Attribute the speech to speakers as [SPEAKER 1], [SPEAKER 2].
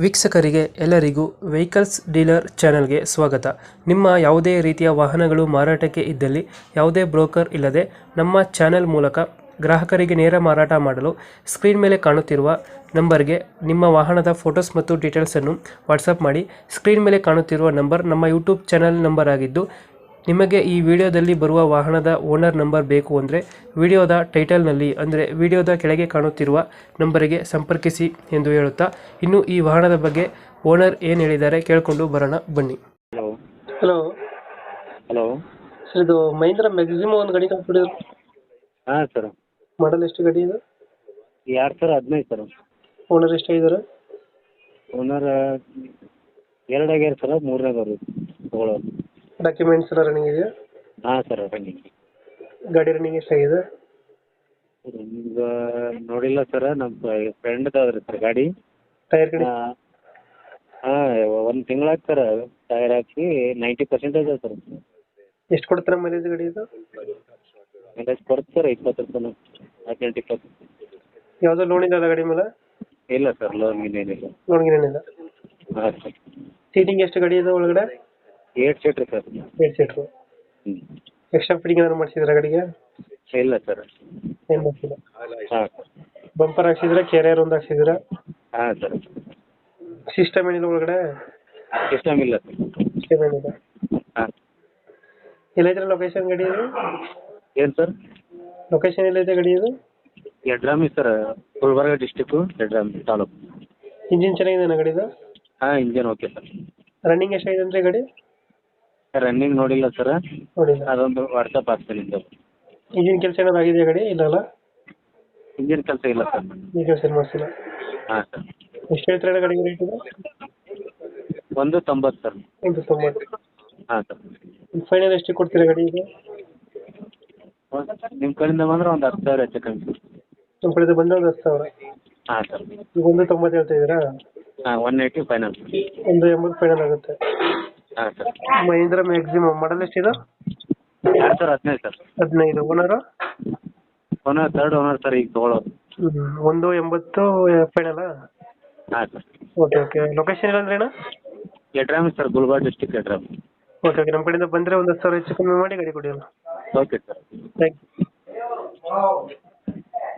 [SPEAKER 1] ವೀಕ್ಷಕರಿಗೆ ಎಲ್ಲರಿಗೂ vehicles dealer ಚಾನೆಲ್ಗೆ ಸ್ವಾಗತ. ನಿಮ್ಮ ಯಾವುದೇ ರೀತಿಯ ವಾಹನಗಳು ಮಾರಾಟಕ್ಕೆ ಇದ್ದಲ್ಲಿ ಯಾವುದೇ ಬ್ರೋಕರ್ ಇಲ್ಲದೆ ನಮ್ಮ ಚಾನೆಲ್ ಮೂಲಕ ಗ್ರಾಹಕರಿಗೆ ನೇರ ಮಾರಾಟ ಮಾಡಲು ಸ್ಕ್ರೀನ್ ಮೇಲೆ ಕಾಣುತ್ತಿರುವ ನಂಬರ್ಗೆ ನಿಮ್ಮ ವಾಹನದ ಫೋಟೋಸ್ ಮತ್ತು ಡೀಟೇಲ್ಸನ್ನು ವಾಟ್ಸಪ್ ಮಾಡಿ. ಸ್ಕ್ರೀನ್ ಮೇಲೆ ಕಾಣುತ್ತಿರುವ ನಂಬರ್ ನಮ್ಮ ಯೂಟ್ಯೂಬ್ ಚಾನೆಲ್ ನಂಬರ್ ಆಗಿದ್ದು, ನಿಮಗೆ ಈ ವಿಡಿಯೋದಲ್ಲಿ ಬರುವ ವಾಹನದ ಓನರ್ ನಂಬರ್ ಬೇಕು ಅಂದರೆ ವಿಡಿಯೋದ ಟೈಟಲ್ನಲ್ಲಿ ಅಂದರೆ ವಿಡಿಯೋದ ಕೆಳಗೆ ಕಾಣುತ್ತಿರುವ ನಂಬರಿಗೆ ಸಂಪರ್ಕಿಸಿ ಎಂದು ಹೇಳುತ್ತಾ, ಇನ್ನು ಈ ವಾಹನದ ಬಗ್ಗೆ ಓನರ್ ಏನು ಹೇಳಿದ್ದಾರೆ ಕೇಳಿಕೊಂಡು ಬರೋಣ ಬನ್ನಿ.
[SPEAKER 2] ಹಲೋ
[SPEAKER 1] ಹಲೋ
[SPEAKER 2] ಹಲೋ
[SPEAKER 1] ಸರ್, ಇದು ಮಹೀಂದ್ರ ಮ್ಯಾಕ್ಸಿಮಮ್ ಒಂದು ಗಾಡಿ ಕಳ್ಸ್ಬಿಟ್ಟಿದ್ರು.
[SPEAKER 2] ಹಾಂ ಸರ್,
[SPEAKER 1] ಮಾಡಲ್ ಎಷ್ಟು ಗಾಡಿ ಇದು?
[SPEAKER 2] 2015 ಸರ್.
[SPEAKER 1] ಓನರ್ ಎಷ್ಟಾಗಿದ್ದಾರೆ?
[SPEAKER 2] ಓನರ್ 2 ಆಗ್ಯಾರ ಸರ್, 3ನೇ ತಗೊಳ್ಳೋದು.
[SPEAKER 1] ಡಾಕ್ಯುಮೆಂಟ್ಸ್ ಎಲ್ಲ ರನ್ನಿಂಗ್ ಇದೆಯಾ?
[SPEAKER 2] ಹಾಂ ಸರ್, ರನ್ನಿಂಗ್.
[SPEAKER 1] ಗಾಡಿ ರನ್ನಿಂಗ್ ಎಷ್ಟಾಗಿದೆ?
[SPEAKER 2] ಈಗ ನೋಡಿಲ್ಲ ಸರ್, ನಮ್ಮ ಫ್ರೆಂಡ್ದು ಅದ್ರಿ ಸರ್ ಗಾಡಿ.
[SPEAKER 1] ಟೈರ್ ಕಡೆ
[SPEAKER 2] ಹಾಂ, 1 ತಿಂಗಳಾಯ್ತು ಸರ್ ಟೈರ್ ಹಾಕಿ 90% ಅದ ಸರ್.
[SPEAKER 1] ಎಷ್ಟು ಕೊಡ್ತಾರೆ ಮೈಲೇಜ್ ಗಾಡಿ ಇದು?
[SPEAKER 2] ಮೈಲೇಜ್ ಕೊಡ್ತು ಸರ್ 20 ತನಕ, 18-20.
[SPEAKER 1] ಯಾವುದೋ ಲೋನ್ ಇಲ್ಲ ಗಾಡಿ ಮೇಲೆ?
[SPEAKER 2] ಇಲ್ಲ ಸರ್, ಲೋನ್ ಏನಿಲ್ಲ.
[SPEAKER 1] ಲೋನ್ಗೆ ಏನಿಲ್ಲ.
[SPEAKER 2] ಹಾಂ ಸರ್.
[SPEAKER 1] ಸೀಟಿಂಗ್ ಎಷ್ಟು ಗಾಡಿ ಇದೆ ಒಳಗಡೆ?
[SPEAKER 2] 8 ಸೀಟ್ರಿ ಸರ್.
[SPEAKER 1] 8 ಸೀಟ್ರು. ಎಕ್ಸ್ಟ್ರಾ ಫಿಟ್ಟಿಂಗ್ ಏನಾದ್ರು ಮಾಡಿಸಿದ್ರೆ ಗಾಡಿಗೆ?
[SPEAKER 2] ಇಲ್ಲ ಸರ್.
[SPEAKER 1] ಏನು ಮಾಡಿಸಿಲ್ಲ.
[SPEAKER 2] ಹಾಂ ಸರ್.
[SPEAKER 1] ಬಂಪರ್ ಹಾಕ್ಸಿದ್ರೆ, ಕೆರಿಯರ್ ಒಂದು ಹಾಕ್ಸಿದ್ರೆ?
[SPEAKER 2] ಹಾಂ ಸರ್.
[SPEAKER 1] ಸಿಸ್ಟಮ್ ಏನಿಲ್ಲ ಒಳಗಡೆ?
[SPEAKER 2] ಸಿಸ್ಟಮ್ ಇಲ್ಲ ಸರ್.
[SPEAKER 1] ಸಿಸ್ಟಮ್ ಏನಿಲ್ಲ.
[SPEAKER 2] ಹಾಂ.
[SPEAKER 1] ಎಲ್ಲೈತೆ ಲೊಕೇಶನ್ ಗಾಡಿ ಇದು?
[SPEAKER 2] ಏನು ಸರ್?
[SPEAKER 1] ಲೊಕೇಶನ್ ಎಲ್ಲೈತೆ ಗಾಡಿ ಇದು?
[SPEAKER 2] Yadrami sir, Gulbarga district, Yadrami taluk.
[SPEAKER 1] Engine ಚೆನ್ನಾಗಿದೆ ಗಾಡಿದು?
[SPEAKER 2] ಹಾಂ, ಇಂಜನ್ ಓಕೆ ಸರ್.
[SPEAKER 1] ರನ್ನಿಂಗ್ ಎಷ್ಟಾಗಿದೆ ಅಂದರೆ ಗಾಡಿ?
[SPEAKER 2] ರನ್ನಿಂಗ್ ನೋಡಿಲ್ಲ ಸರ್,
[SPEAKER 1] ನೋಡಿಲ್ಲ.
[SPEAKER 2] ಅದೊಂದು ವಾಟ್ಸಪ್ ಆಗ್ತದೆ ನಿಮ್ಮದು.
[SPEAKER 1] ಇಂಜಿನ್ ಕೆಲಸ ಏನಾದ್ರು ಆಗಿದೆಯಾ ಗಾಡಿ? ಇಲ್ಲಲ್ಲ,
[SPEAKER 2] ಇಂಜಿನ್ ಕೆಲಸ ಇಲ್ಲ ಸರ್.
[SPEAKER 1] ಈ ಕೆಲಸ ಏನು ಮಾಡಿಸಿಲ್ಲ.
[SPEAKER 2] ಹಾಂ ಸರ್.
[SPEAKER 1] ಎಷ್ಟು ಹೇಳ್ತಾರೆ ಗಾಡಿಗೆ ರೇಟ್ ಇದು?
[SPEAKER 2] 190 ಸರ್.
[SPEAKER 1] 190.
[SPEAKER 2] ಹಾಂ ಸರ್.
[SPEAKER 1] ಫೈನಲ್ ಎಷ್ಟು ಕೊಡ್ತೀರಾ ಗಾಡಿ ಇದು?
[SPEAKER 2] ನಿಮ್ಮ ಕಡೆಯಿಂದ ಬಂದ್ರೆ ಒಂದು 10,000 ಹೆಚ್ಚು ಕಮ್ಮಿ ಸರ್.
[SPEAKER 1] ನಮ್ಮ ಕಡೆಯಿಂದ ಬಂದರೆ ಒಂದು 10,000.
[SPEAKER 2] ಹಾಂ ಸರ್.
[SPEAKER 1] ಈಗ 190 ಹೇಳ್ತಾ ಇದ್ದೀರಾ?
[SPEAKER 2] ಹಾಂ, 180 ಫೈನಲ್.
[SPEAKER 1] 180 ಫೈನಲ್ ಆಗುತ್ತೆ.
[SPEAKER 2] ಹಾಂ ಸರ್.
[SPEAKER 1] ಮಹೀಂದ್ರ ಮ್ಯಾಕ್ಸಿಮಮ್ ಮಾಡಲ್ ಎಷ್ಟಿದೆ?
[SPEAKER 2] 2015 sir.
[SPEAKER 1] 15. Owner?
[SPEAKER 2] Owner 3rd owner sir, ಈಗ ತೊಗೊಳೋದು.
[SPEAKER 1] 180 ಫೈನಲ್ಲ?
[SPEAKER 2] ಹಾಂ ಸರ್.
[SPEAKER 1] Okay okay. ಲೊಕೇಶನ್ ಇಲ್ಲ ಅಂದ್ರೆ ಅಣ್ಣ?
[SPEAKER 2] Yadrami sir, Gulbarga district Yadrami.
[SPEAKER 1] Okay okay. ನಮ್ಮ ಕಡೆಯಿಂದ ಬಂದರೆ ಒಂದು 10,000 ಹೆಚ್ಚು ಕಮ್ಮಿ ಮಾಡಿ ಗಾಡಿ ಕೊಡಿ ಅಲ್ಲ.
[SPEAKER 2] Okay sir.
[SPEAKER 1] Thank you.